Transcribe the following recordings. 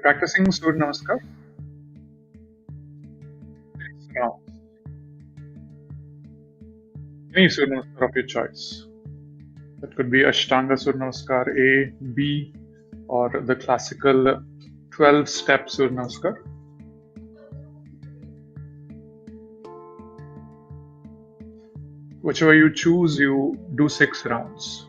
practicing Surya Namaskar. Now, any Surya Namaskar of your choice. That could be Ashtanga Surya Namaskar A, B, or the classical 12-step Surya Namaskar. Whichever you choose, you do 6 rounds.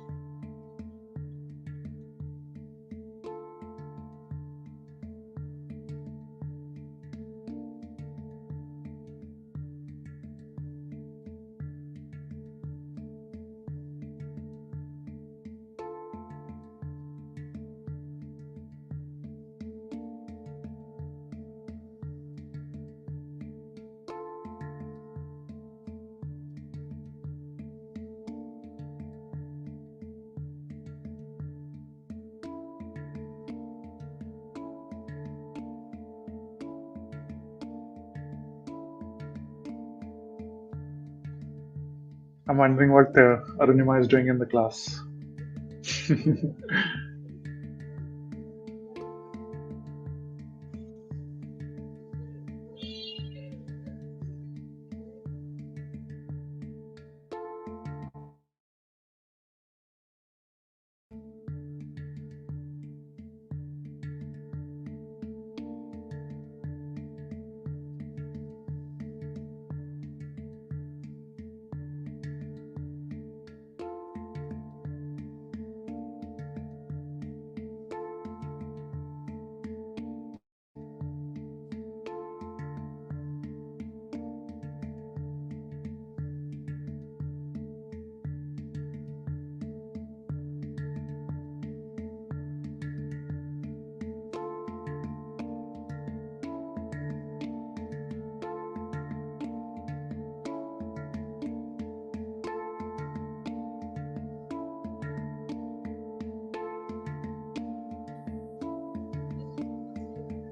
I'm wondering what Arunima is doing in the class.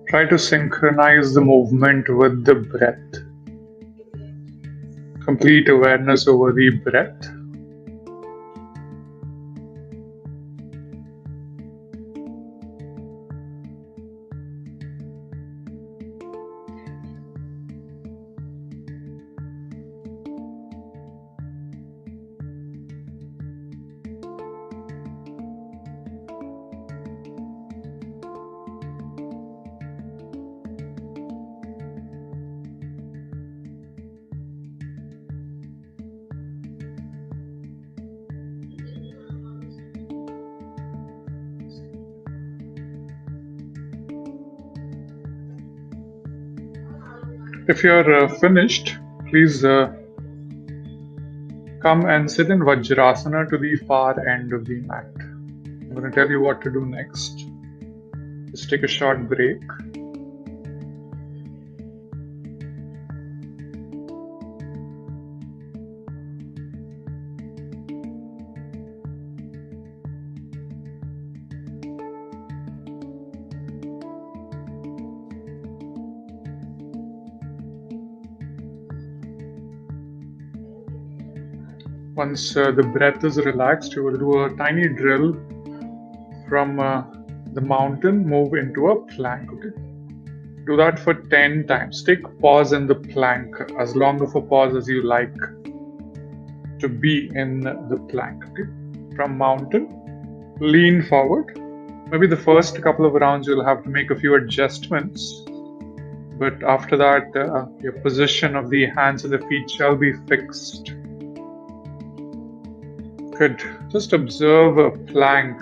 Try to synchronize the movement with the breath. Complete awareness over the breath. If you're finished, please come and sit in Vajrasana to the far end of the mat. I'm going to tell you what to do next. Just take a short break. Once the breath is relaxed, you will do a tiny drill from the mountain, move into a plank. Okay? Do that for 10 times. Take pause in the plank, as long of a pause as you like to be in the plank. Okay? From mountain, lean forward. Maybe the first couple of rounds you'll have to make a few adjustments, but after that, your position of the hands and the feet shall be fixed. Good. Just observe a plank.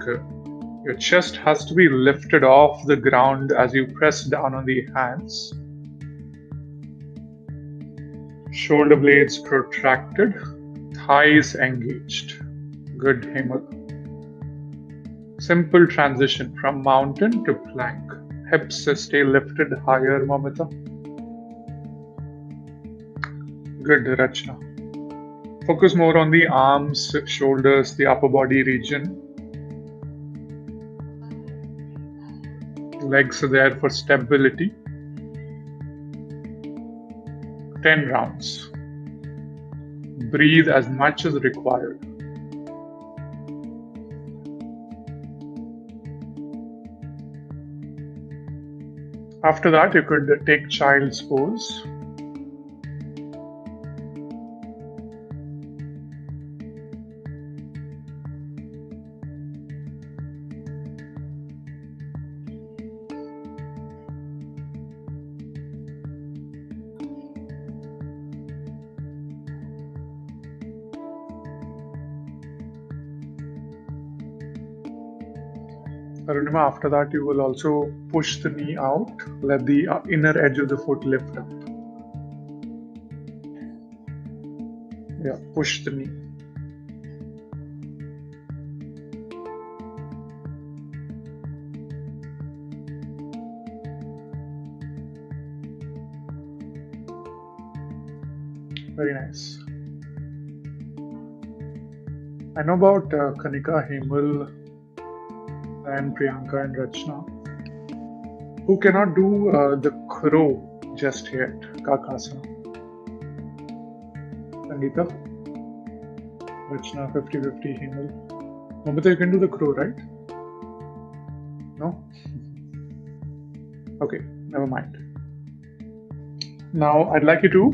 Your chest has to be lifted off the ground as you press down on the hands. Shoulder blades protracted, thighs engaged. Good, Hemal. Simple transition from mountain to plank. Hips stay lifted higher, Mamita. Good, Rachna. Focus more on the arms, shoulders, the upper body region. Legs are there for stability. 10 rounds. Breathe as much as required. After that, you could take child's pose. Arunima, after that, you will also push the knee out, let the inner edge of the foot lift up. Yeah, push the knee. Very nice. I know about Kanika, Hemal, and Priyanka and Rachna, who cannot do the crow just yet, kakasana. Sangeeta, Rachna, 50-50, Hemal. Mamita, you can do the crow, right? No? Okay, never mind. Now, I'd like you to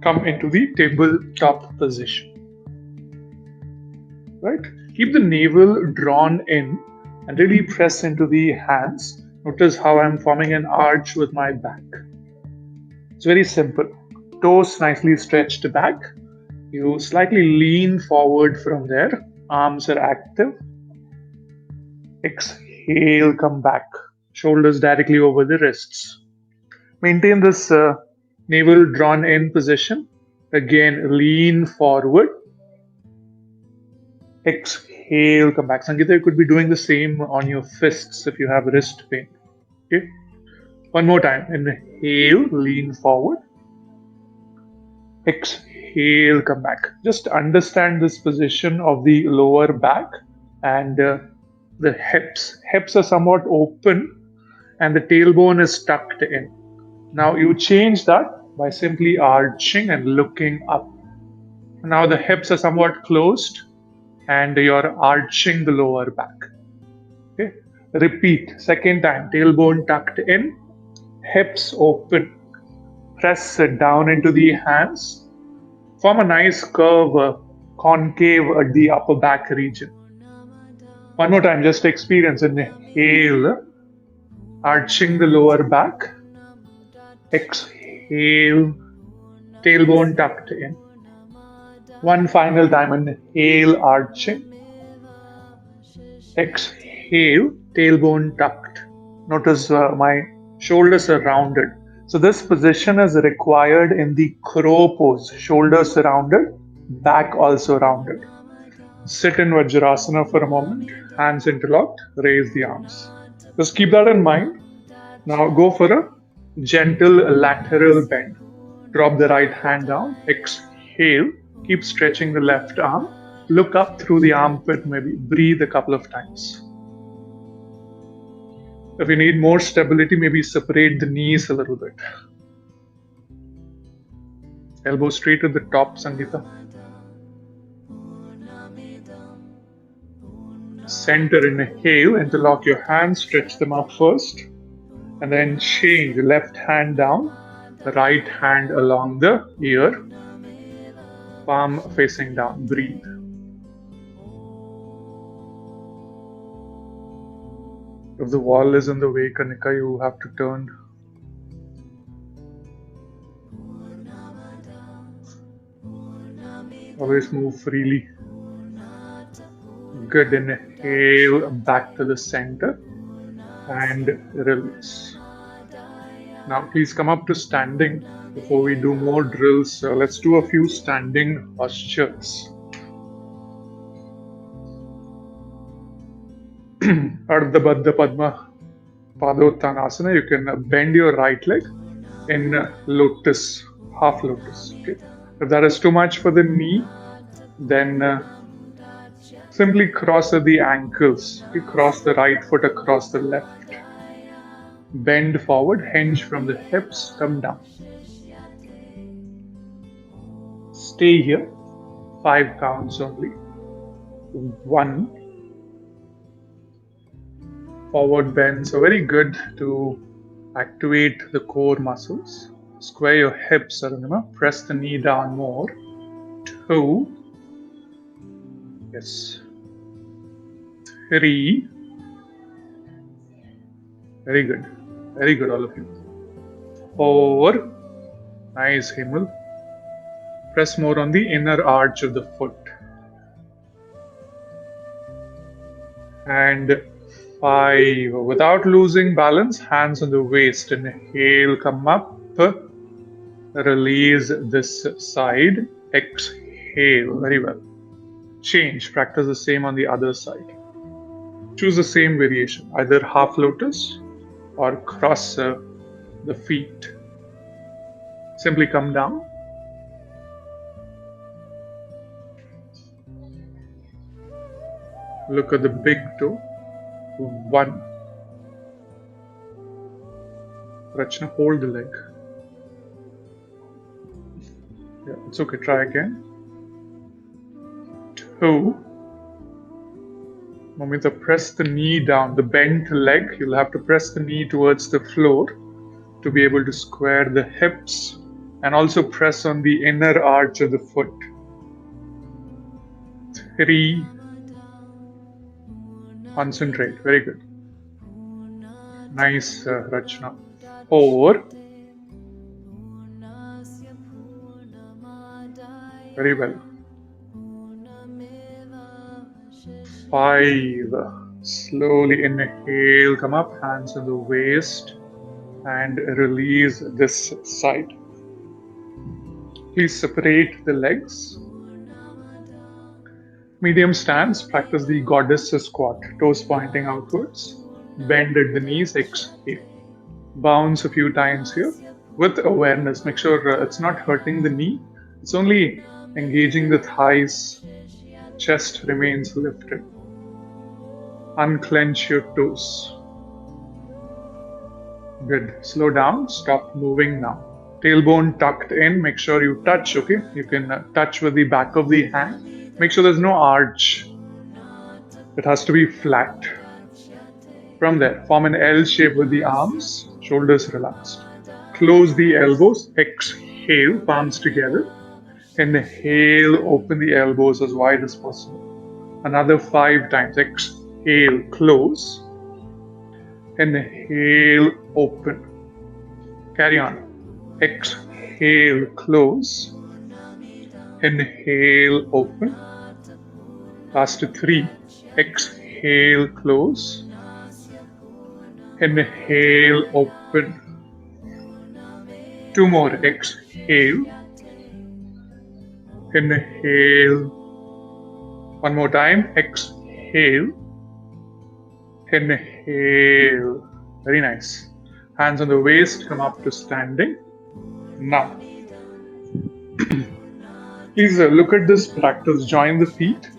come into the tabletop position. Right? Keep the navel drawn in and really press into the hands. Notice how I'm forming an arch with my back. It's very simple. Toes nicely stretched back. You slightly lean forward from there. Arms are active. Exhale, come back. Shoulders directly over the wrists. Maintain this navel drawn in position. Again, lean forward. Exhale, come back. Sangeeta, you could be doing the same on your fists if you have wrist pain. Okay. One more time. Inhale, lean forward. Exhale, come back. Just understand this position of the lower back and the hips. Hips are somewhat open and the tailbone is tucked in. Now you change that by simply arching and looking up. Now the hips are somewhat closed and you're arching the lower back. Okay. Repeat. Second time. Tailbone tucked in, hips open. Press it down into the hands. Form a nice curve, concave at the upper back region. One more time. Just experience. Inhale, arching the lower back. Exhale, tailbone tucked in. One final time. Inhale, arching. Exhale, tailbone tucked. Notice my shoulders are rounded. So this position is required in the crow pose. Shoulders rounded, back also rounded. Sit in Vajrasana for a moment. Hands interlocked. Raise the arms. Just keep that in mind. Now go for a gentle lateral bend. Drop the right hand down. Exhale. Keep stretching the left arm. Look up through the armpit, maybe breathe a couple of times. If you need more stability, maybe separate the knees a little bit. Elbow straight at the top, Sangeeta. Center, inhale, interlock your hands, stretch them up first. And then change, left hand down, right hand along the ear. Palm facing down, breathe. If the wall is in the way, Kanika, you have to turn. Always move freely. Good. Inhale back to the center and release. Now please come up to standing. Before we do more drills, let's do a few standing postures. Ardha Baddha Padma Padottanasana. You can bend your right leg in lotus, half lotus. Okay. If that is too much for the knee, then simply cross at the ankles. You cross the right foot across the left. Bend forward, hinge from the hips, come down. Stay here. 5 counts only. 1, forward bend. So very good to activate the core muscles. Square your hips, Arunima. Press the knee down more. 2. Yes. 3. Very good. Very good, all of you. 4. Nice, Himal. Press more on the inner arch of the foot. And 5. Without losing balance, hands on the waist. Inhale, come up. Release this side. Exhale. Very well. Change. Practice the same on the other side. Choose the same variation, either half lotus or cross the feet. Simply come down. Look at the big toe. 1. Rachna, hold the leg. Yeah, it's okay. Try again. 2. Momita, press the knee down. The bent leg, you'll have to press the knee towards the floor to be able to square the hips and also press on the inner arch of the foot. 3. Concentrate. Very good. Nice, Rachna. 4. Very well. 5. Slowly inhale, come up, hands on the waist, and release this side. Please separate the legs. Medium stance, practice the goddess squat, toes pointing outwards, bend at the knees, exhale. Bounce a few times here with awareness. Make sure it's not hurting the knee, it's only engaging the thighs, chest remains lifted. Unclench your toes. Good. Slow down, stop moving now. Tailbone tucked in, make sure you touch, okay? You can touch with the back of the hand. Make sure there's no arch. It has to be flat. From there, form an L shape with the arms, shoulders relaxed. Close the elbows, exhale, palms together. Inhale, open the elbows as wide as possible. Another 5 times. Exhale, close. Inhale, open. Carry on. Exhale, close. Inhale, open. Last 3. Exhale, close. Inhale, open. 2 more. Exhale. Inhale. 1 more time. Exhale. Inhale. Very nice. Hands on the waist, come up to standing. Now, please look at this practice. Join the feet.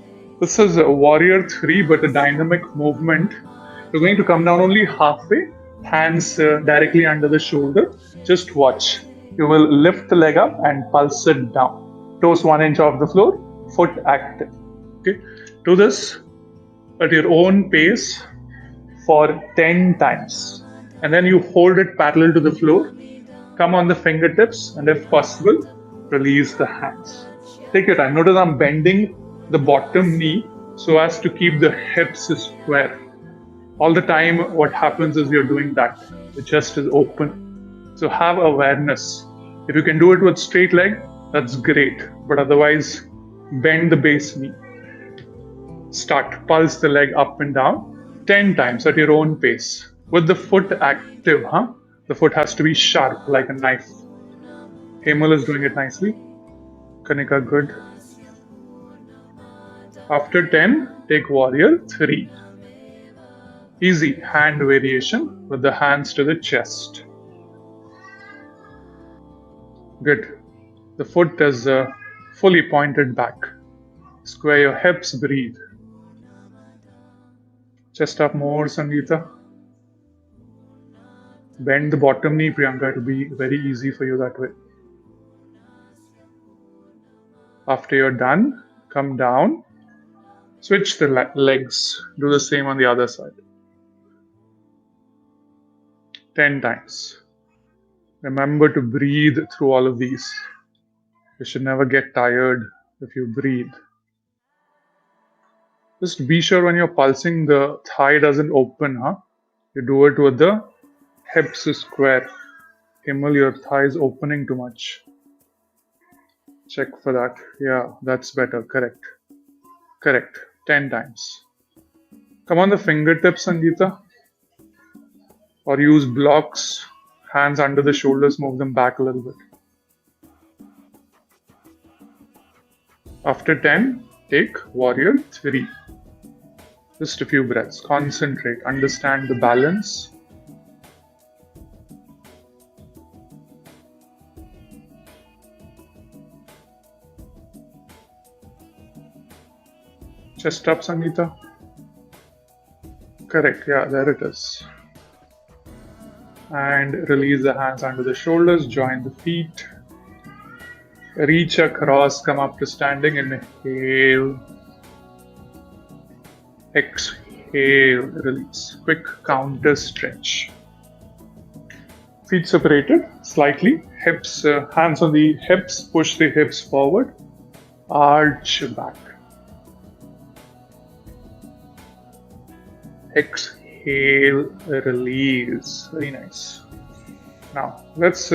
This is a warrior 3, but a dynamic movement. You're going to come down only halfway, hands directly under the shoulder. Just watch. You will lift the leg up and pulse it down. Toes 1 inch off the floor, foot active. Okay. Do this at your own pace for 10 times. And then you hold it parallel to the floor. Come on the fingertips, and if possible, release the hands. Take your time. Notice I'm bending the bottom knee so as to keep the hips square. All the time, what happens is you're doing that. The chest is open. So have awareness. If you can do it with straight leg, that's great. But otherwise, bend the base knee. Start. Pulse the leg up and down 10 times at your own pace. With the foot active, the foot has to be sharp like a knife. Hemal is doing it nicely. Kanika, good. After 10, take warrior 3. Easy hand variation with the hands to the chest. Good. The foot is fully pointed back. Square your hips, breathe. Chest up more, Sangeeta. Bend the bottom knee, Priyanka. It will be very easy for you that way. After you're done, come down. Switch the legs. Do the same on the other side. 10 times. Remember to breathe through all of these. You should never get tired if you breathe. Just be sure when you're pulsing, the thigh doesn't open, huh? You do it with the hips square. Himal, your thigh is opening too much. Check for that. Yeah, that's better. Correct. Correct. 10 times. Come on the fingertips, Sangeeta. Or use blocks. Hands under the shoulders, move them back a little bit. After 10, take warrior 3. Just a few breaths. Concentrate. Understand the balance. Chest up, Sangeeta. Correct. Yeah, there it is. And release the hands under the shoulders. Join the feet. Reach across. Come up to standing. Inhale. Exhale. Release. Quick counter stretch. Feet separated slightly. Hips, hands on the hips. Push the hips forward. Arch back. Exhale, release. Very nice. Now, let's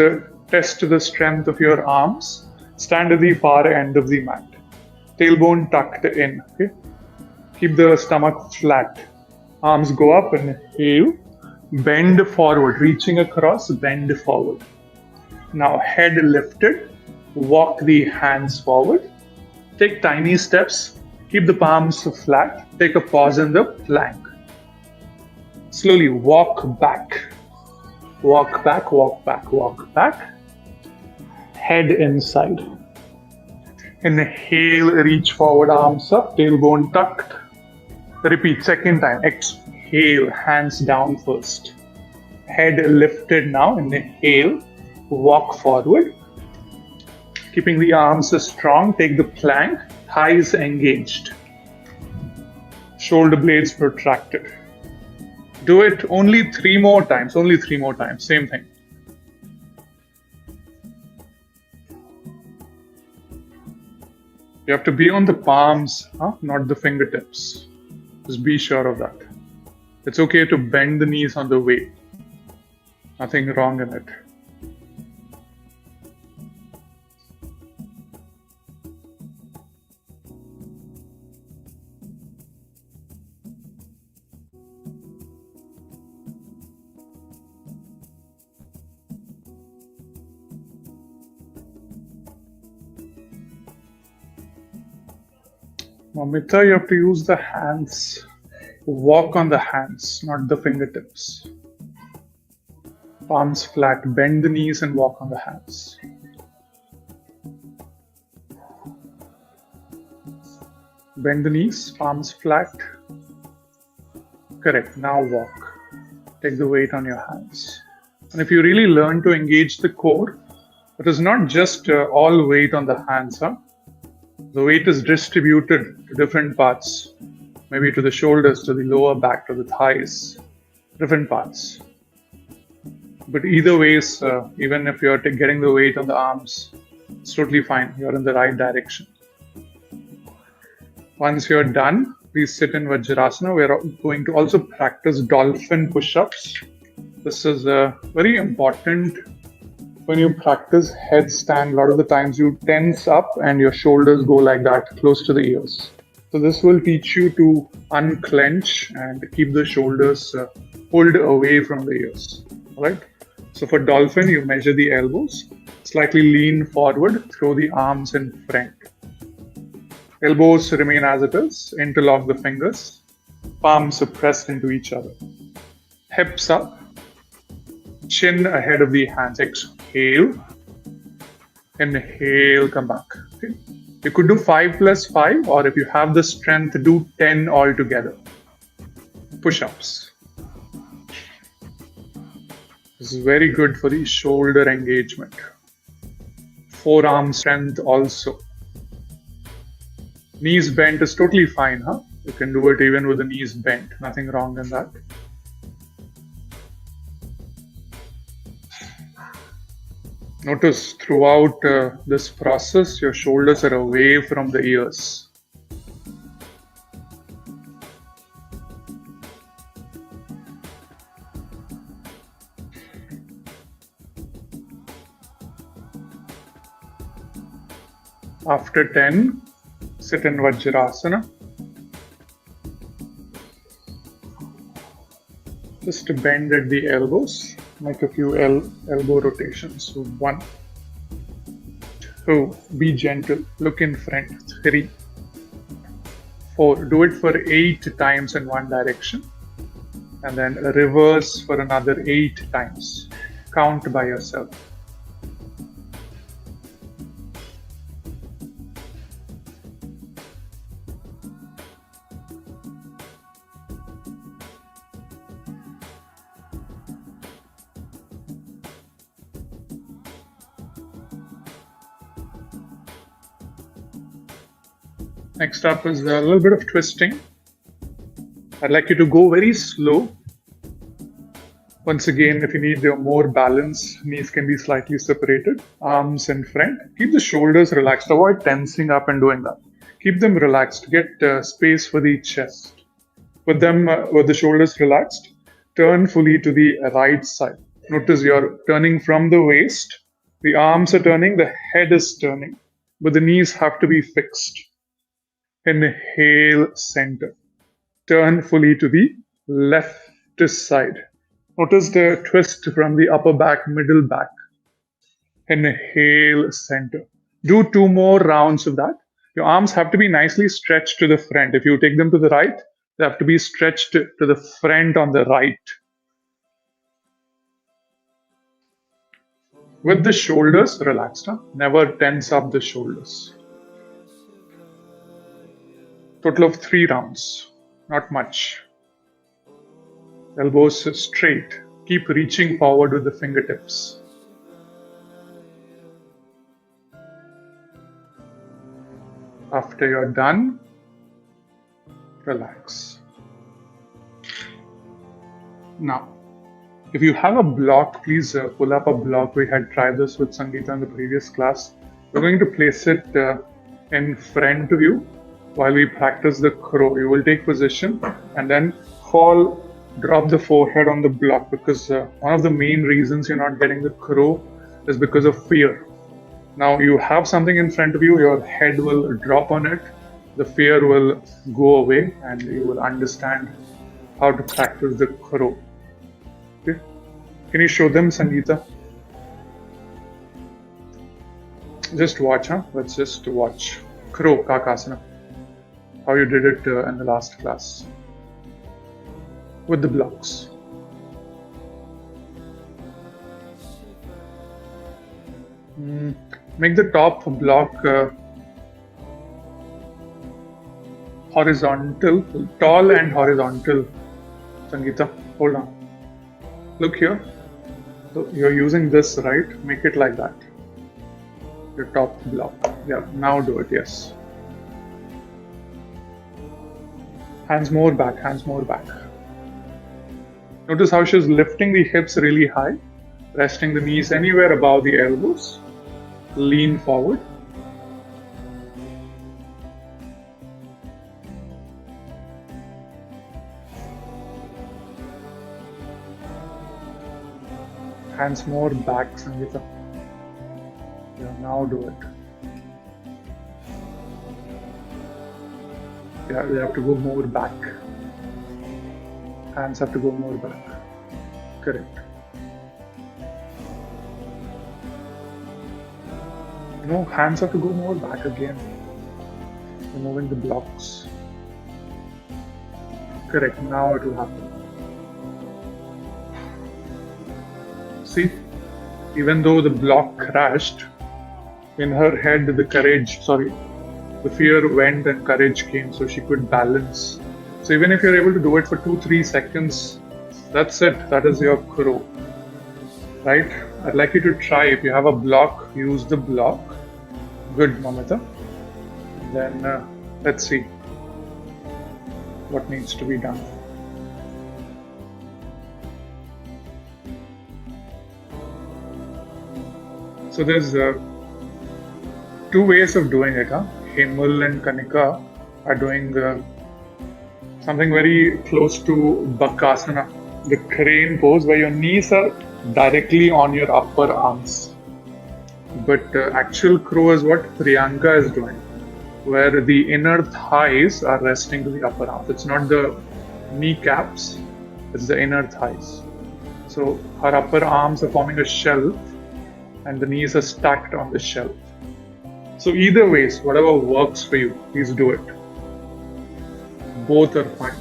test the strength of your arms. Stand at the far end of the mat. Tailbone tucked in. Okay. Keep the stomach flat. Arms go up. Inhale. Bend forward. Reaching across. Bend forward. Now, head lifted. Walk the hands forward. Take tiny steps. Keep the palms flat. Take a pause in the plank. Slowly walk back. Walk back, walk back, walk back. Head inside. Inhale, reach forward, arms up, tailbone tucked. Repeat, second time. Exhale, hands down first. Head lifted now. Inhale, walk forward. Keeping the arms strong, take the plank, thighs engaged. Shoulder blades protracted. Do it only 3 more times, same thing. You have to be on the palms, not the fingertips. Just be sure of that. It's okay to bend the knees on the way. Nothing wrong in it. Mamita, you have to use the hands. Walk on the hands, not the fingertips. Palms flat, bend the knees and walk on the hands. Bend the knees, palms flat. Correct, now walk. Take the weight on your hands. And if you really learn to engage the core, it is not just all weight on the hands, The weight is distributed to different parts, maybe to the shoulders, to the lower back, to the thighs, different parts. But either ways, even if you're getting the weight on the arms, it's totally fine. You're in the right direction. Once you're done, please sit in Vajrasana. We're going to also practice dolphin push-ups. This is very important. When you practice headstand, a lot of the times you tense up and your shoulders go like that, close to the ears. So this will teach you to unclench and keep the shoulders pulled away from the ears. All right. So for dolphin, you measure the elbows, slightly lean forward, throw the arms in front. Elbows remain as it is, interlock the fingers, palms pressed into each other. Hips up, chin ahead of the hands. Exhale. Inhale, come back. Okay. You could do 5 plus 5, or if you have the strength, do 10 altogether. Push-ups. This is very good for the shoulder engagement. Forearm strength also. Knees bent is totally fine, You can do it even with the knees bent. Nothing wrong in that. Notice throughout this process, your shoulders are away from the ears. After 10, sit in Vajrasana. Just bend at the elbows, make a few elbow rotations. 1, 2, be gentle, look in front. 3, 4, do it for 8 times in one direction, and then reverse for another 8 times. Count by yourself. Next up is a little bit of twisting. I'd like you to go very slow. Once again, if you need more balance, knees can be slightly separated, arms in front. Keep the shoulders relaxed. Avoid tensing up and doing that. Keep them relaxed. Get space for the chest. With the shoulders relaxed, turn fully to the right side. Notice you're turning from the waist. The arms are turning, the head is turning, but the knees have to be fixed. Inhale, center. Turn fully to the left side. Notice the twist from the upper back, middle back. Inhale, center. Do 2 more rounds of that. Your arms have to be nicely stretched to the front. If you take them to the right, they have to be stretched to the front on the right. With the shoulders relaxed, never tense up the shoulders. Total of 3 rounds, not much. Elbows straight. Keep reaching forward with the fingertips. After you're done, relax. Now, if you have a block, please pull up a block. We had tried this with Sangeeta in the previous class. We're going to place it in front of you while we practice the crow. You will take position and then drop the forehead on the block, because one of the main reasons you're not getting the crow is because of fear. Now you have something in front of you, your head will drop on it, the fear will go away, and you will understand how to practice the crow. Okay? Can you show them, Sangeeta? Just watch, huh? Let's just watch. Crow, kakasana. How you did it in the last class. With the blocks. Make the top block horizontal, tall and horizontal. Sangeeta, hold on. Look here. So you're using this, right? Make it like that. Your top block. Yeah, now do it, yes. Hands more back, hands more back. Notice how she's lifting the hips really high, resting the knees anywhere above the elbows. Lean forward. Hands more back, Sangeeta. Yeah, now do it. Yeah, you have to go more back. Hands have to go more back. Correct. No, hands have to go more back again. Removing the blocks. Correct, now it will happen. See, even though the block crashed, in her head the fear went and courage came, so she could balance. So even if you're able to do it for 2-3 seconds, that's it. That is your crow. Right? I'd like you to try. If you have a block, use the block. Good, Mamita. Then let's see what needs to be done. So there's two ways of doing it. Huh? Hemal and Kanika are doing something very close to bakasana, the crane pose where your knees are directly on your upper arms. But actual crow is what Priyanka is doing, where the inner thighs are resting to the upper arms. It's not the kneecaps, it's the inner thighs. So her upper arms are forming a shelf and the knees are stacked on the shelf. So either ways, whatever works for you, please do it. Both are fine.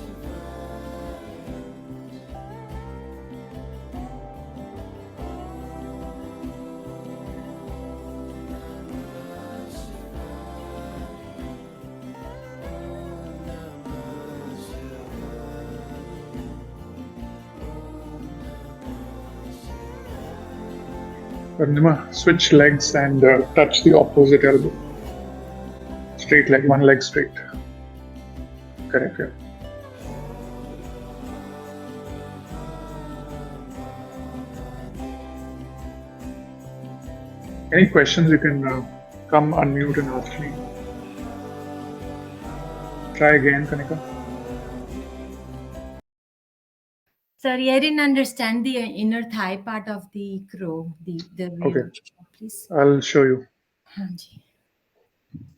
Purnima, switch legs and touch the opposite elbow. Straight leg, one leg straight. Correct, yeah. Any questions, you can come unmute and ask me. Try again, Kanika. Sorry, I didn't understand the inner thigh part of the crow. The Okay, real, please. I'll show you. Hanji.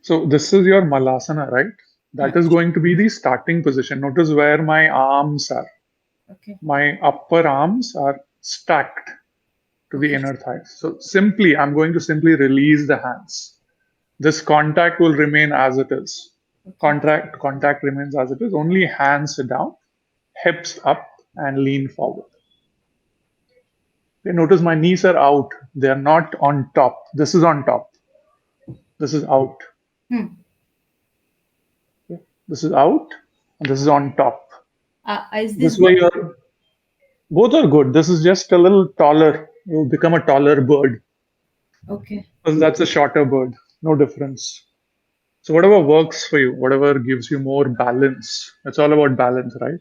So this is your Malasana, right? That is Hanji. going to be the starting position. Notice where my arms are. Okay. My upper arms are stacked to the Okay. inner thighs. So simply, I'm going to simply release the hands. This contact will remain as it is. Okay. Contact remains as it is. Only hands down, hips up, and lean forward. Okay, notice my knees are out. They are not on top. This is on top. This is out. Hmm. Okay, this is out, and this is on top. Is this This way, good? you're both are good. This is just a little taller. You become a taller bird. Okay. Because that's a shorter bird. No difference. So whatever works for you, whatever gives you more balance. It's all about balance, right?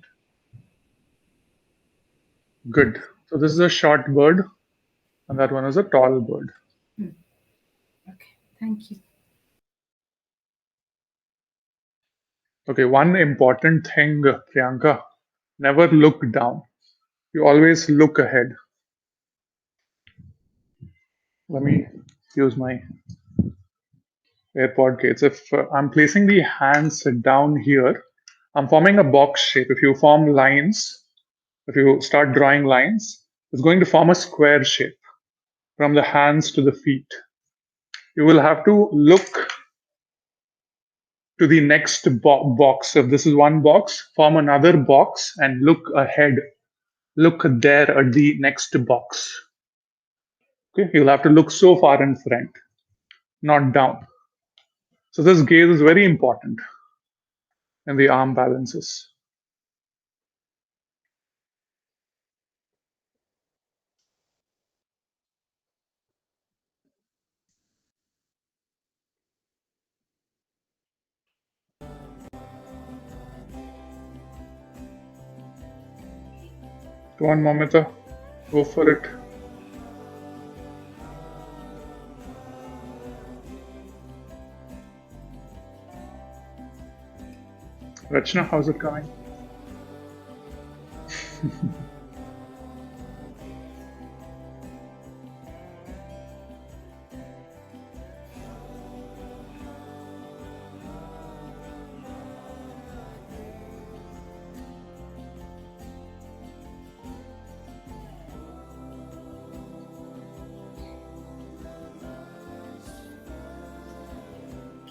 Good. So this is a short bird, and that one is a tall bird. Hmm. Okay. Thank you. Okay, one important thing, Priyanka, never look down. You always look ahead. Let me use my AirPod case. If I'm placing the hands down here, I'm forming a box shape. If you form lines, if you start drawing lines, it's going to form a square shape from the hands to the feet. You will have to look to the next box. If this is one box, form another box and look ahead. Look there at the next box. Okay, you'll have to look so far in front, not down. So this gaze is very important in the arm balances. Come on, Mamita, go for it. Rachna, how's it coming?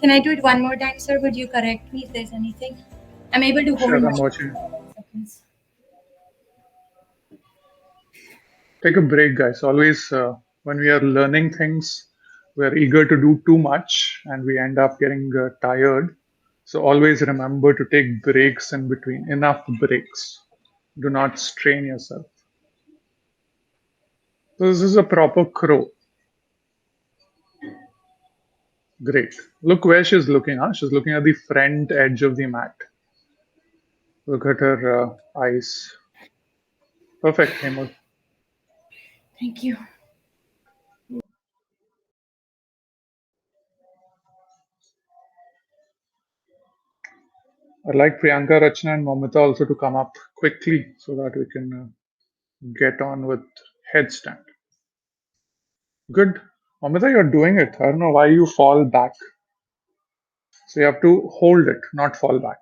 Can I do it one more time, sir? Would you correct me if there's anything? I'm able to hold Sure, my I'm watching. seconds. Take a break, guys. Always, when we are learning things, we're eager to do too much and we end up getting tired. So, always remember to take breaks in between, enough breaks. Do not strain yourself. So, this is a proper crow. Great. Look where she's looking. Huh? She's looking at the front edge of the mat. Look at her eyes. Perfect, Hemal. Thank you. I'd like Priyanka, Rachna, and Momita also to come up quickly so that we can get on with headstand. Good. Momita, you're doing it. I don't know why you fall back. So you have to hold it, not fall back.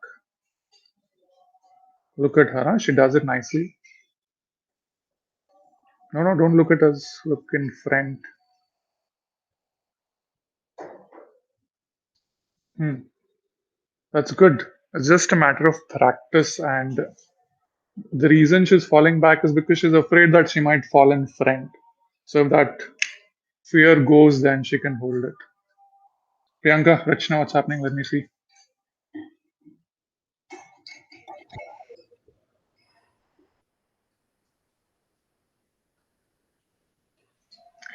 Look at her. Huh? She does it nicely. No, no, don't look at us. Look in front. Hmm. That's good. It's just a matter of practice, and the reason she's falling back is because she's afraid that she might fall in front. So if that fear goes, then she can hold it. Priyanka, Rachna, what's happening? Let me see.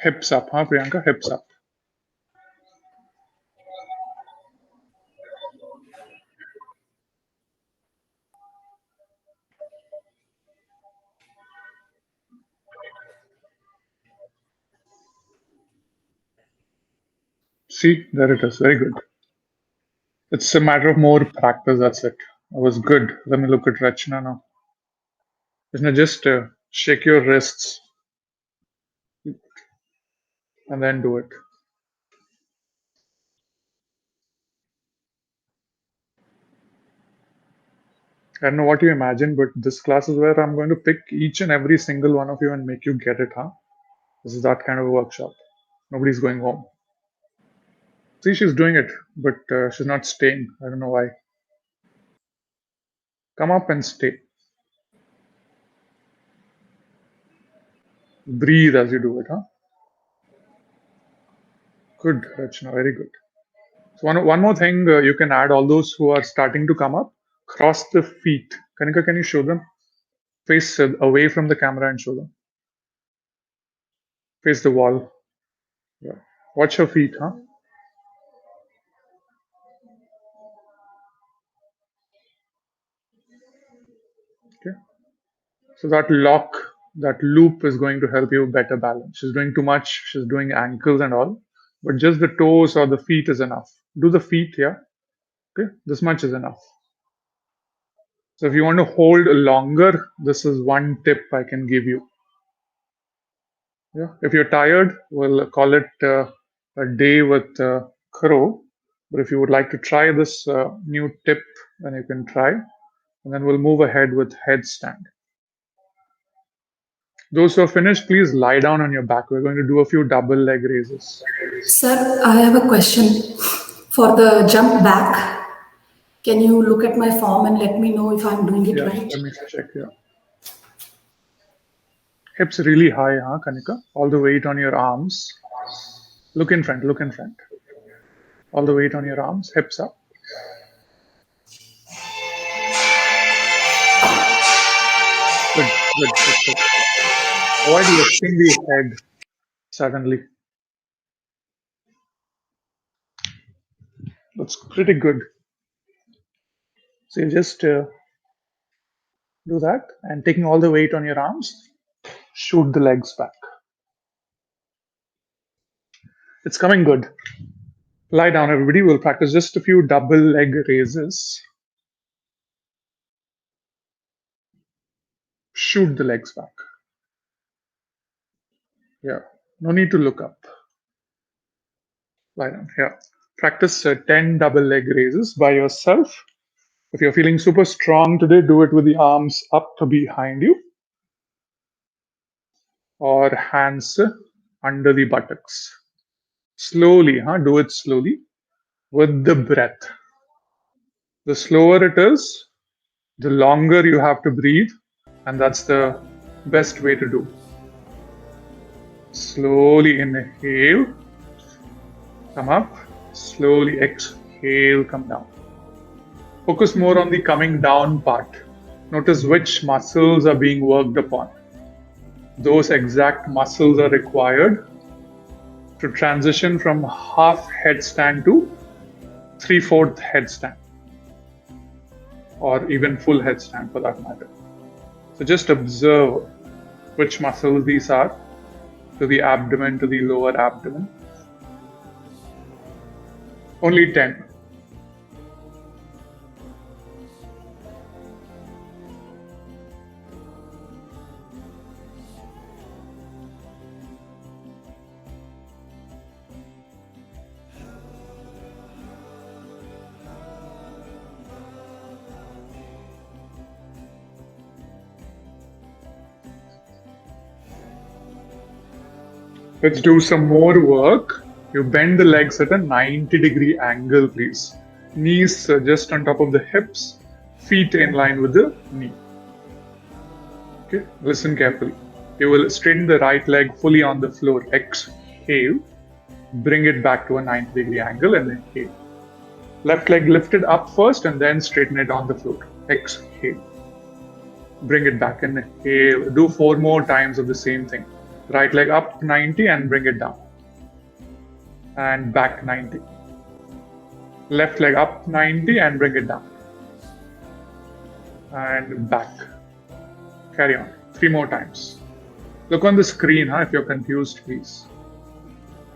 Hips up, huh, Priyanka? Hips up. See, there it is. Very good. It's a matter of more practice. That's it. That was good. Let me look at Rachna now. Rachna, just shake your wrists and then do it. I don't know what you imagine, but this class is where I'm going to pick each and every single one of you and make you get it, huh? This is that kind of a workshop. Nobody's going home. See, she's doing it, but she's not staying. I don't know why. Come up and stay. Breathe as you do it, huh? Good, Rachna. Very good. So one more thing you can add, all those who are starting to come up, cross the feet. Kanika, can you show them? Face away from the camera and show them. Face the wall. Yeah. Watch your feet, huh? Okay. So that lock, that loop is going to help you better balance. She's doing too much. She's doing ankles and all, but just the toes or the feet is enough. Do the feet, yeah. Okay. This much is enough. So if you want to hold longer, this is one tip I can give you. Yeah. If you're tired, we'll call it a day with Crow. But if you would like to try this new tip, then you can try. And then we'll move ahead with headstand. Those who are finished, please lie down on your back. We're going to do a few double leg raises. Sir, I have a question. For the jump back, can you look at my form and let me know if I'm doing it Yeah, right? let me check here. Hips really high, huh, Kanika? All the weight on your arms. Look in front, look in front. All the weight on your arms, hips up. Good, good, good, good. Avoid lifting the head suddenly. That's pretty good. So you just do that and taking all the weight on your arms, shoot the legs back. It's coming good. Lie down, everybody. We'll practice just a few double leg raises. Shoot the legs back. Yeah. No need to look up. Lie down. Yeah. Practice 10 double leg raises by yourself. If you're feeling super strong today, do it with the arms up behind you or hands under the buttocks. Slowly, huh? Do it slowly with the breath. The slower it is, the longer you have to breathe, and that's the best way to do. Slowly inhale, come up, slowly exhale, come down. Focus more on the coming down part. Notice which muscles are being worked upon. Those exact muscles are required to transition from half headstand to three-fourth headstand, or even full headstand for that matter. So just observe which muscles these are to the abdomen, to the lower abdomen. Only 10. Let's do some more work. You bend the legs at a 90-degree angle, please. Knees just on top of the hips, feet in line with the knee. Okay, listen carefully. You will straighten the right leg fully on the floor. Exhale. Bring it back to a 90-degree angle and inhale. Left leg lifted up first and then straighten it on the floor. Exhale. Bring it back and inhale. Do 4 more times of the same thing. Right leg up 90 and bring it down. And back 90. Left leg up 90 and bring it down. And back. Carry on. 3 more times. Look on the screen, if you're confused, please.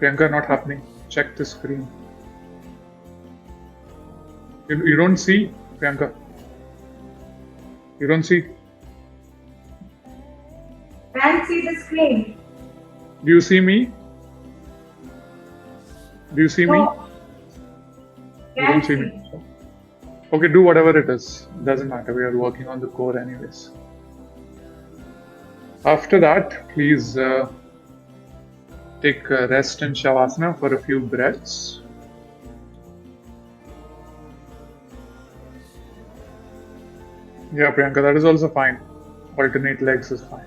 Priyanka, not happening. Check the screen. You don't see, Priyanka? You don't see? Can't see the screen. Do you see me? Do you see me? No. You don't see me. Okay, do whatever it is. Doesn't matter. We are working on the core anyways. After that, please take a rest in Shavasana for a few breaths. Yeah, Priyanka, that is also fine. Alternate legs is fine.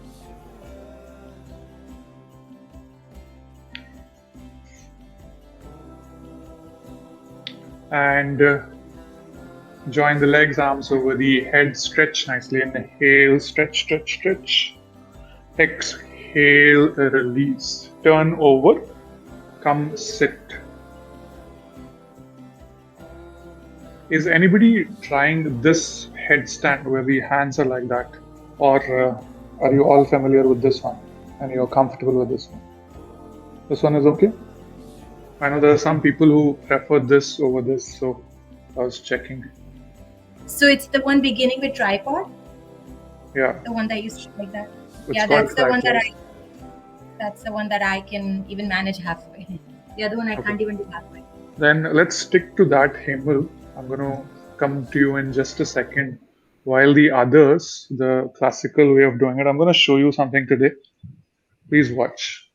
And join the legs, arms over the head, stretch nicely. Inhale, stretch, stretch, stretch. Exhale, release. Turn over, come sit. Is anybody trying this headstand where the hands are like that? Or are you all familiar with this one and you're comfortable with this one? This one is okay? I know there are some people who prefer this over this, so I was checking. So it's the one beginning with tripod? Yeah. The one that used to like that? It's Yeah, called that's the one tripod. that's the one that I can even manage halfway. The other one I can't even do halfway. Then let's stick to that, Hemal. I'm going to come to you in just a second. While the others, the classical way of doing it, I'm going to show you something today. Please watch.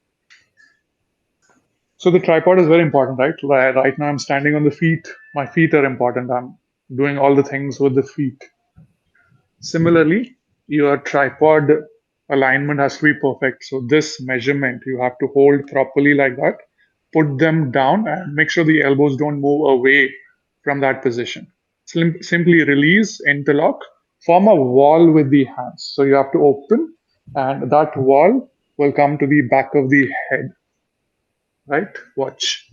So the tripod is very important, right? Right now I'm standing on the feet. My feet are important. I'm doing all the things with the feet. Similarly, your tripod alignment has to be perfect. So this measurement, you have to hold properly like that. Put them down and make sure the elbows don't move away from that position. Simply release, interlock, form a wall with the hands. So you have to open, and that wall will come to the back of the head. Right? Watch.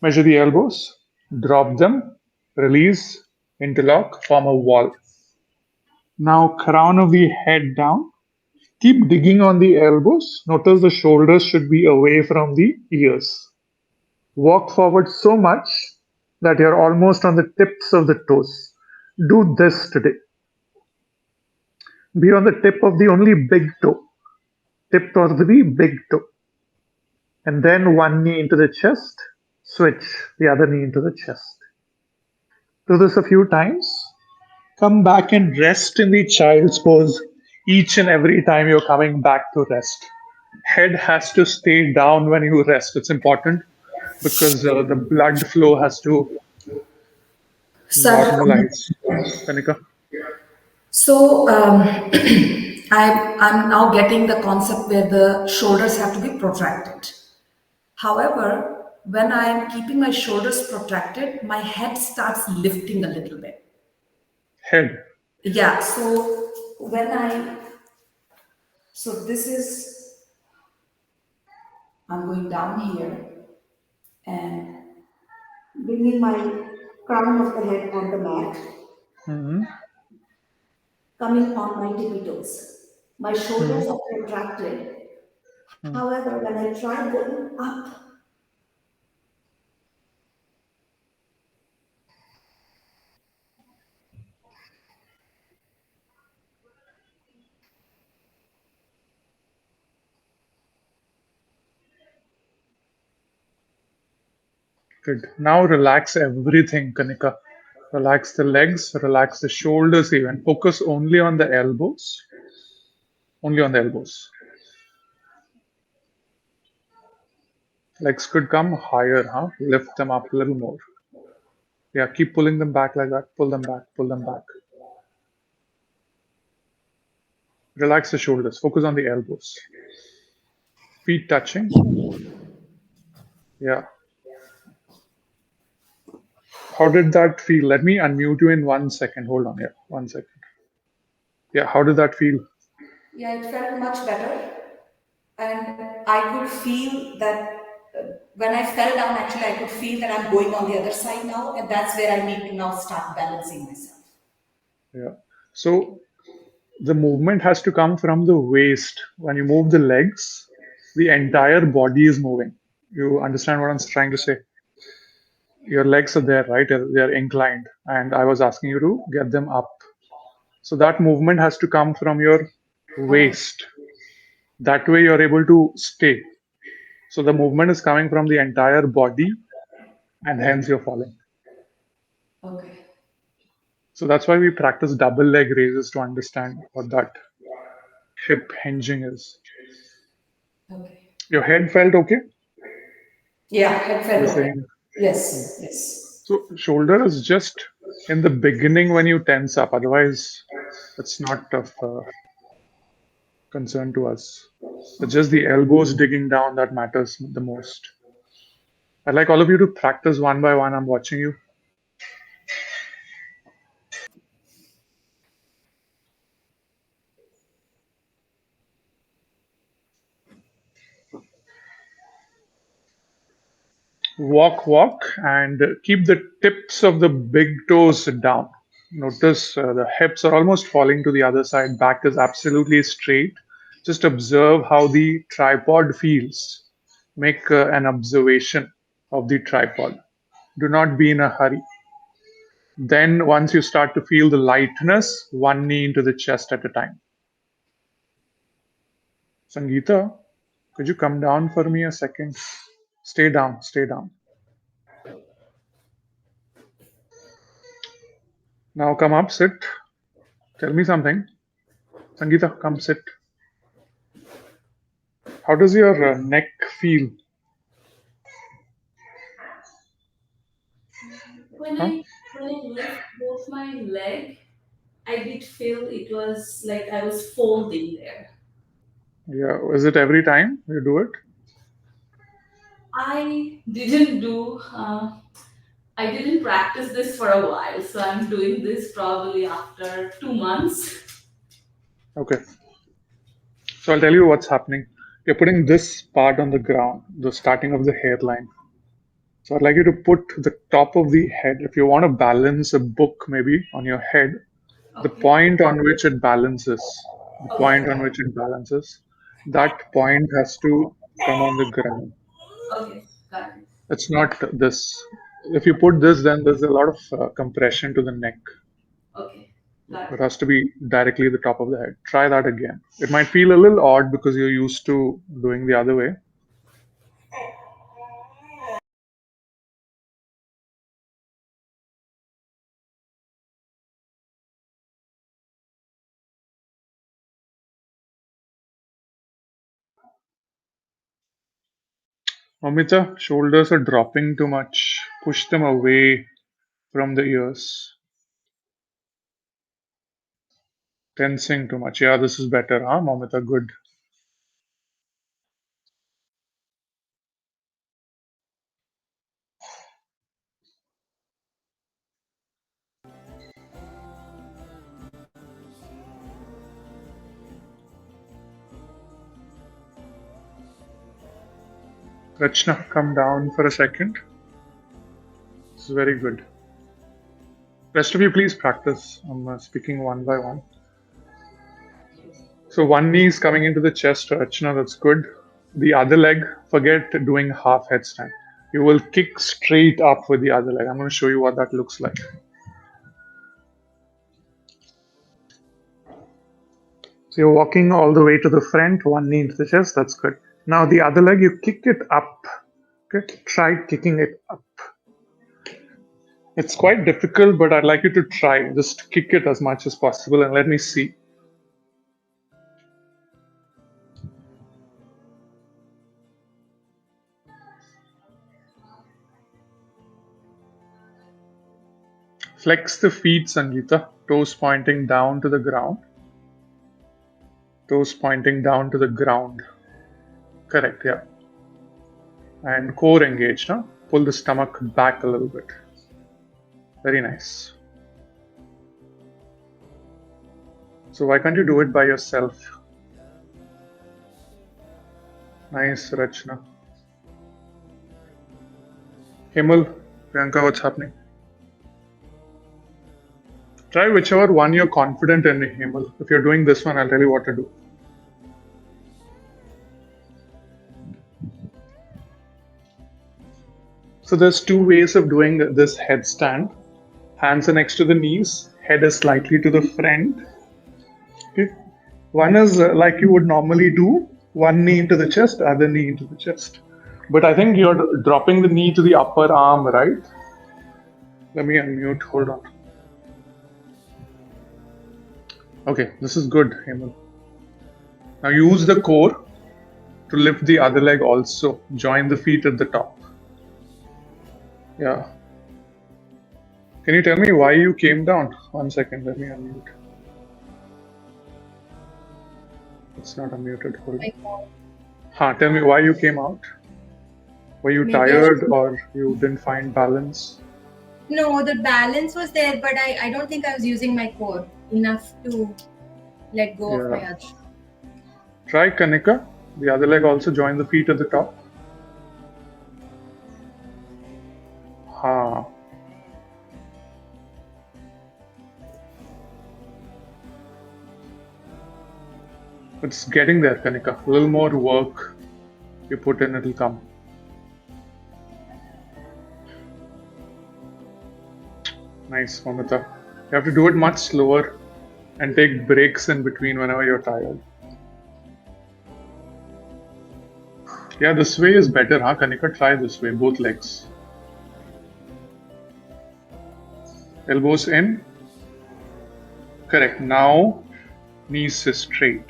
Measure the elbows, drop them, release, interlock, form a wall. Now, crown of the head down. Keep digging on the elbows. Notice the shoulders should be away from the ears. Walk forward so much that you're almost on the tips of the toes. Do this today. Be on the tip of the only big toe. Tip towards the big toe. And then one knee into the chest. Switch the other knee into the chest. Do this a few times. Come back and rest in the child's pose each and every time you're coming back to rest. Head has to stay down when you rest. It's important because the blood flow has to Sir, normalize. Kanika? so I'm now getting the concept where the shoulders have to be protracted. However, when I am keeping my shoulders protracted, my head starts lifting a little bit. Head. Yeah, so so this is, I'm going down here and bringing my crown of the head on the mat, Mhm. coming on my tippy toes. My shoulders Mhm. are protracted. Mhm. However, when I try going up, Good. Now relax everything, Kanika. Relax the legs, relax the shoulders even. Focus only on the elbows. Only on the elbows. Legs could come higher, huh? Lift them up a little more. Yeah, keep pulling them back like that. Pull them back, pull them back. Relax the shoulders. Focus on the elbows. Feet touching. Yeah. How did that feel? Let me unmute you in 1 second. Hold on. Yeah, 1 second. Yeah, how did that feel? Yeah, it felt much better. And I could feel that when I fell down, actually, I could feel that I'm going on the other side now. And that's where I need to now start balancing myself. Yeah. So the movement has to come from the waist. When you move the legs, the entire body is moving. You understand what I'm trying to say? Your legs are there, right? They're inclined. And I was asking you to get them up. So that movement has to come from your Okay. waist. That way you're able to stay. So the movement is coming from the entire body and hence you're falling. Okay. So that's why we practice double leg raises to understand what that hip hinging is. Okay. Your head felt okay? Yeah, head You're felt okay. saying. Yes. Yes. So shoulder is just in the beginning when you tense up. Otherwise, it's not of concern to us. It's just the elbows digging down that matters the most. I'd like all of you to practice one by one. I'm watching you. Walk, walk, and keep the tips of the big toes down. Notice the hips are almost falling to the other side. Back is absolutely straight. Just observe how the tripod feels. Make an observation of the tripod. Do not be in a hurry. Then, once you start to feel the lightness, one knee into the chest at a time. Sangeeta, could you come down for me a second? Stay down, stay down. Now come up, sit. Tell me something. Sangeeta, come sit. How does your neck feel? When Huh? I lift both my leg, I did feel it was like I was folding there. Yeah. Is it every time you do it? I didn't do. I didn't practice this for a while, so I'm doing this probably after 2 months. Okay. So I'll tell you what's happening. You're putting this part on the ground, the starting of the hairline. So I'd like you to put the top of the head. If you want to balance a book maybe on your head, the Okay. point on which it balances, the Okay. point on which it balances, that point has to come on the ground. Okay. Got it. It's not this. If you put this, then there's a lot of compression to the neck. Okay. Got It it. has to be directly the top of the head. Try that again. It might feel a little odd because you're used to doing the other way. Amita, shoulders are dropping too much. Push them away from the ears. Tensing too much. Yeah, this is better, huh, Momita? Good. Rachna, come down for a second. This is very good. Rest of you, please practice. I'm speaking one by one. So one knee is coming into the chest, Rachna. That's good. The other leg, forget doing half headstand. You will kick straight up with the other leg. I'm going to show you what that looks like. So you're walking all the way to the front, one knee into the chest. That's good. Now the other leg, you kick it up. Okay, try kicking it up. It's quite difficult, but I'd like you to try. Just kick it as much as possible and let me see. Flex the feet, Sangeeta. Toes pointing down to the ground. Toes pointing down to the ground. Correct, yeah. And core engaged, huh? Pull the stomach back a little bit. Very nice. So why can't you do it by yourself? Nice, Rachna. Himal, Priyanka, what's happening? Try whichever one you're confident in, Himal. If you're doing this one, I'll tell you what to do. So there's two ways of doing this headstand. Hands are next to the knees, head is slightly to the front. Okay. One is like you would normally do, one knee into the chest, other knee into the chest. But I think you're dropping the knee to the upper arm, right? Let me unmute, hold on. Okay, this is good, Hemal. Now use the core to lift the other leg also. Join the feet at the top. Yeah. Can you tell me why you came down? 1 second, let me unmute. It's not unmuted. Hold on. Tell me why you came out. Were you tired or you didn't find balance? No, the balance was there, but I don't think I was using my core enough to let go of my other. Try Kanika. The other leg also join the feet at the top. It's getting there, Kanika. A little more work you put in, it'll come. Nice, Mamita. You have to do it much slower and take breaks in between whenever you're tired. Yeah, this way is better, huh, Kanika? Try this way, both legs. Elbows in. Correct. Now, knees is straight.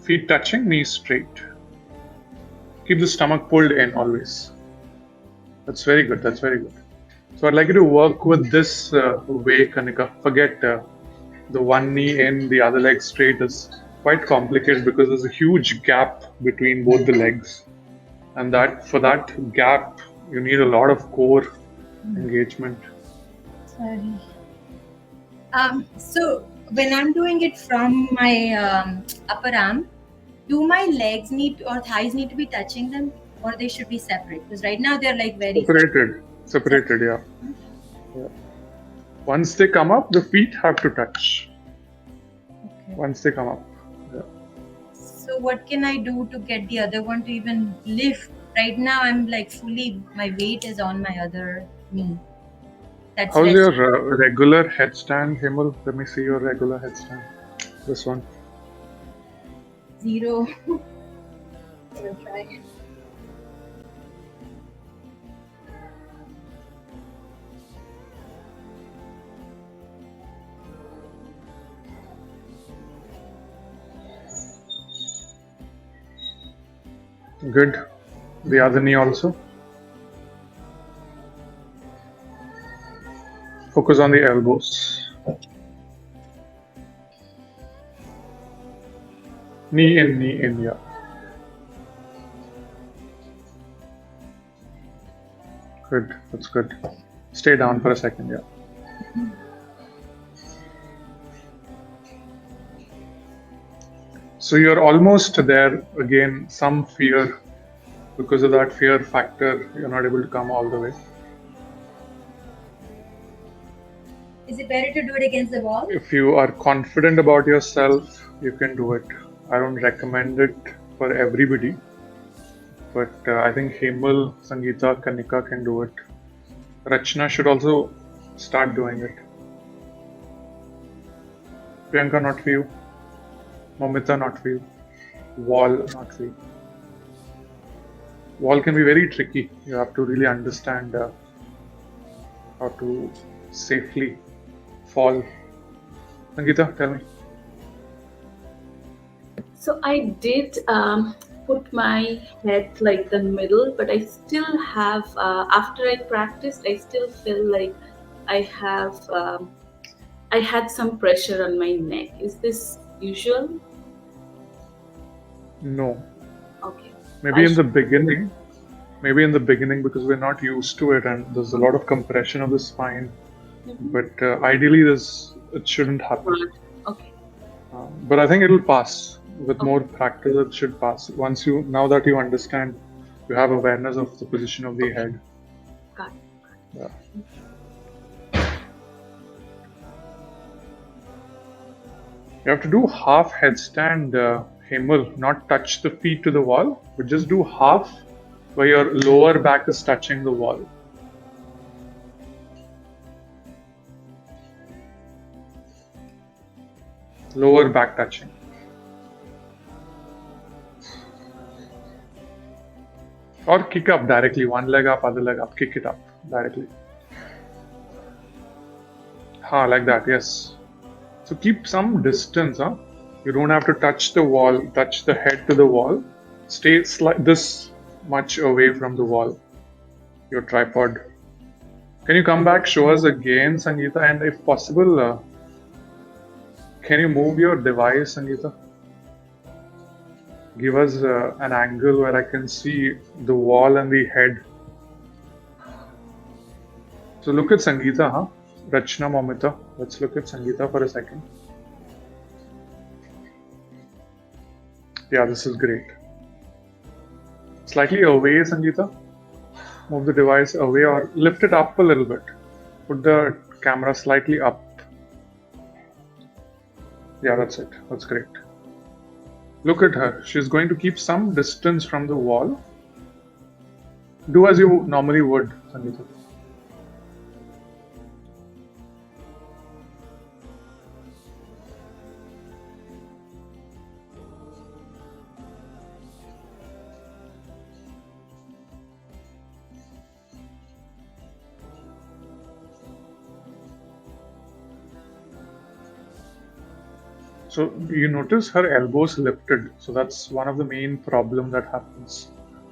Feet touching, knees straight. Keep the stomach pulled in always. That's very good, that's very good. So I'd like you to work with this way, Kanika. Forget the one knee in, the other leg straight is quite complicated because there's a huge gap between both the legs. And for that gap, you need a lot of core engagement. Sorry. So when I'm doing it from my upper arm, do my legs or thighs need to be touching them, or they should be separate? Because right now they're like very separated, yeah. Once they come up, the feet have to touch. Okay. Once they come up. Yeah. So what can I do to get the other one to even lift? Right now I'm like my weight is on my other knee. How's your regular headstand, Himal? Let me see your regular headstand. This one. 0. I'll try. Good. The other knee also. Focus on the elbows. Knee in, yeah. Good, that's good. Stay down for a second, yeah. So you're almost there. Again, some fear. Because of that fear factor, you're not able to come all the way. Is it better to do it against the wall? If you are confident about yourself, you can do it. I don't recommend it for everybody. But I think Hemal, Sangeeta, Kanika can do it. Rachna should also start doing it. Priyanka, not for you. Mamita, not for you. Wall, not for you. Wall can be very tricky. You have to really understand how to safely fall. Sangeeta, tell me. So I did put my head like the middle, but I still have, after I practiced, I still feel like I have, I had some pressure on my neck. Is this usual? No. Okay. Maybe I in the should. beginning, maybe in the beginning because we're not used to it and there's a lot of compression of the spine. Mhm. But ideally, it shouldn't happen. Right. Okay. But I think it'll pass. With Okay. more practice, it should pass. Now that you understand, you have awareness of the position of the Okay. head. Got it. Yeah. You have to do half headstand, Hemal, not touch the feet to the wall, but just do half where your lower back is touching the wall. Lower back touching. Or kick up directly, one leg up, other leg up, kick it up directly. Like that, yes. So keep some distance, huh? You don't have to touch the wall, touch the head to the wall. Stay this much away from the wall, your tripod. Can you come back, show us again, Sangeeta? And if possible, can you move your device, Sangeeta? Give us an angle where I can see the wall and the head. So look at Sangeeta, huh? Rachna, Momita. Let's look at Sangeeta for a second. Yeah, this is great. Slightly away, Sangeeta. Move the device away or lift it up a little bit. Put the camera slightly up. Yeah, that's it. That's great. Look at her. She's going to keep some distance from the wall. Do as you normally would, Sangeeta. So you notice her elbows lifted. So that's one of the main problem that happens.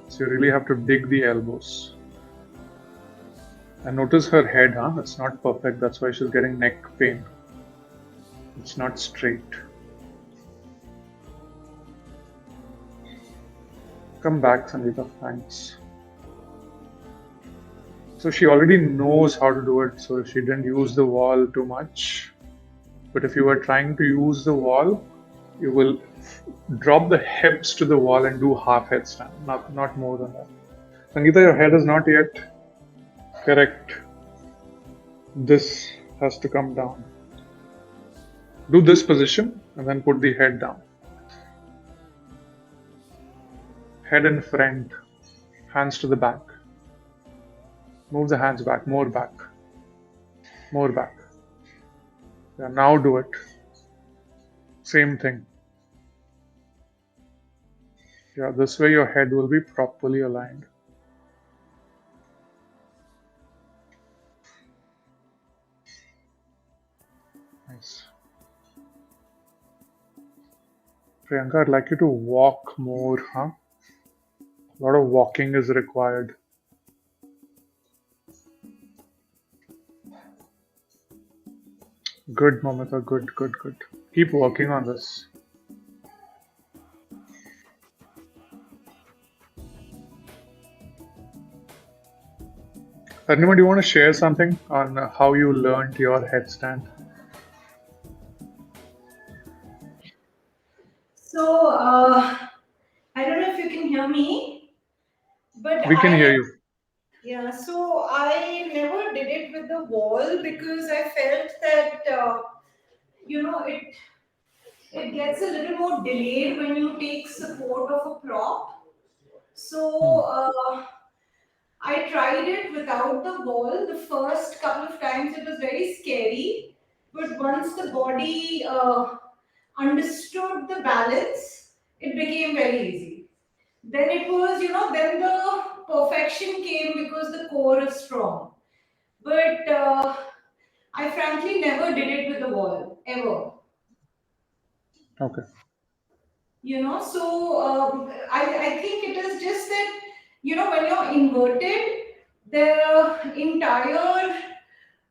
So you really have to dig the elbows. And notice her head, huh? It's not perfect. That's why she's getting neck pain. It's not straight. Come back, Sangeeta. Thanks. So she already knows how to do it. So she didn't use the wall too much. But if you were trying to use the wall, you will drop the hips to the wall and do half headstand, not more than that. Sangeeta, your head is not yet correct. This has to come down. Do this position and then put the head down. Head in front, hands to the back. Move the hands back, more back, more back. Yeah, now do it. Same thing. Yeah, this way your head will be properly aligned. Nice. Priyanka, I'd like you to walk more, huh? A lot of walking is required. Good, Mamata, good, good, good. Keep working on this. Arnima, do you want to share something on how you learned your headstand? So, I don't know if you can hear me, but We can hear I, you. yeah, so I never did it with the wall because I felt that, it gets a little more delayed when you take support of a prop. Hmm. So, I tried it without the wall. The first couple of times it was very scary, but once the body understood the balance, it became very easy. Then it was, then the perfection came because the core is strong. But I frankly never did it with the wall, ever. Okay. So I think it is just that, when you're inverted, the entire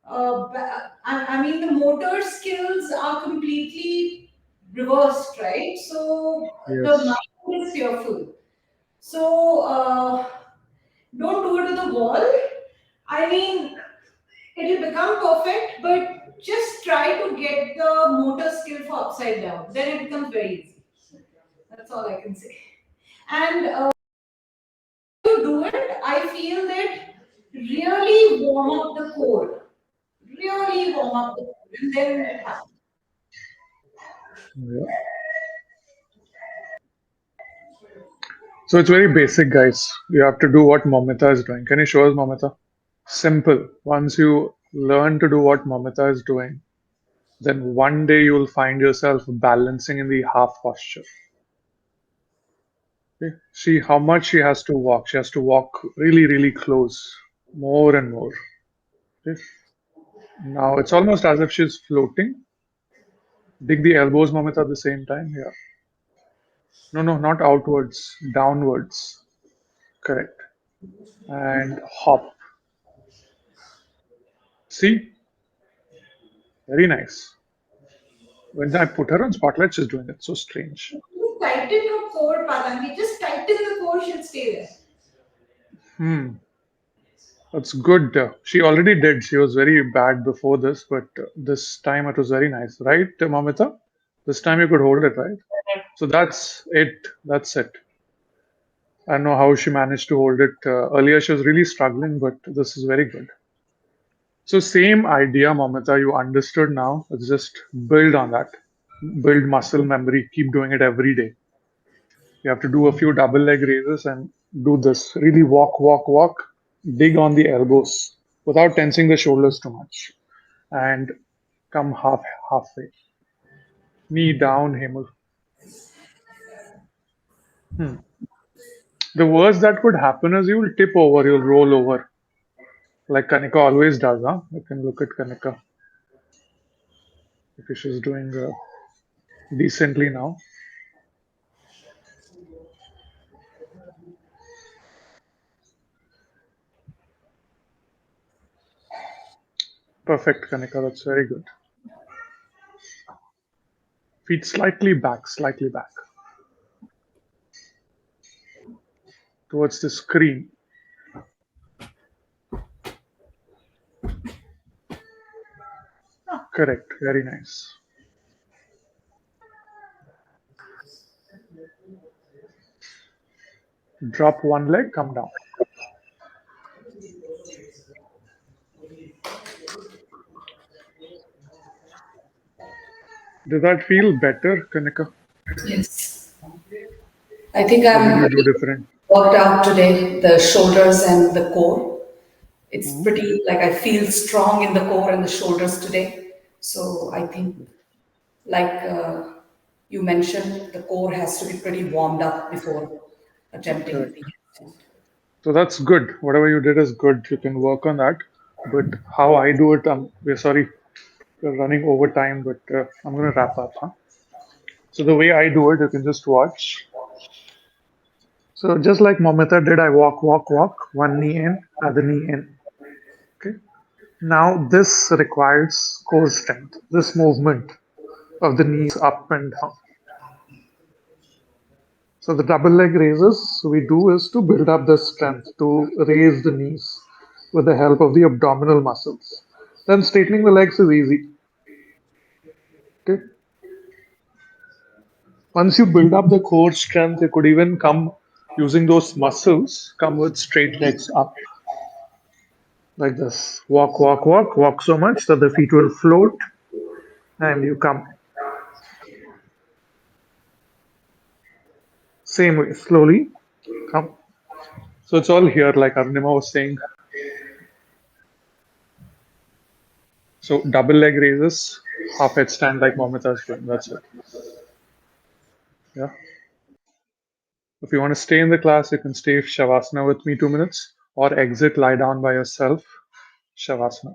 I mean, the motor skills are completely reversed, right? So the Yes. mind is fearful. So don't do it to the wall. I mean, it'll become perfect, but just try to get the motor skill for upside down. Then it becomes very easy. That's all I can say. And you do it, I feel that really warm up the core. Really warm up the core, and then it happens. Yeah. So it's very basic, guys. You have to do what Momita is doing. Can you show us, Momita? Simple. Once you learn to do what Momita is doing, then one day you will find yourself balancing in the half posture. Okay? See how much she has to walk. She has to walk really, really close, more and more. Okay? Now it's almost as if she's floating. Dig the elbows, Momita, at the same time. Yeah. No, no, not outwards, downwards. Correct. And hop. See? Very nice. When I put her on spotlight, she's doing it. So strange. Just tighten your core, Patangi. Just tighten the core, she'll stay there. Hmm. That's good. She already did. She was very bad before this, but this time it was very nice, right, Mamita? This time you could hold it, right? So that's it. That's it. I don't know how she managed to hold it. Earlier she was really struggling, but this is very good. So same idea, Mamita. You understood now. Let's just build on that. Build muscle memory. Keep doing it every day. You have to do a few double leg raises and do this. Really walk, walk, walk. Dig on the elbows without tensing the shoulders too much. And come halfway. Knee down, Hemul. Hmm. The worst that could happen is you'll tip over, you'll roll over, like Kanika always does. Huh? You can look at Kanika if she's doing decently now. Perfect, Kanika. That's very good. Feet slightly back towards the screen. Correct. Very nice. Drop one leg, come down. Did that feel better, Kanika? Yes. I think What did I'm you do different? worked out today, the shoulders and the core. It's Hmm? pretty, like, I feel strong in the core and the shoulders today. So I think, like you mentioned, the core has to be pretty warmed up before attempting Correct. the headstand. So that's good. Whatever you did is good. You can work on that. But how I do it, we're sorry, we're running over time, but I'm going to wrap up. Huh? So the way I do it, you can just watch. So just like Momita did, I walk, walk, walk, one knee in, other knee in. Okay. Now this requires core strength. This movement of the knees up and down. So the double leg raises we do is to build up the strength to raise the knees with the help of the abdominal muscles. Then straightening the legs is easy. Okay. Once you build up the core strength, you could even come using those muscles, come with straight legs up like this. Walk, walk, walk, walk so much that the feet will float and you come. Same way, slowly come. So it's all here, like Arnima was saying. So double leg raises, half headstand like Momita is doing. That's it. Yeah. If you want to stay in the class, you can stay Shavasana with me 2 minutes or exit, lie down by yourself, Shavasana.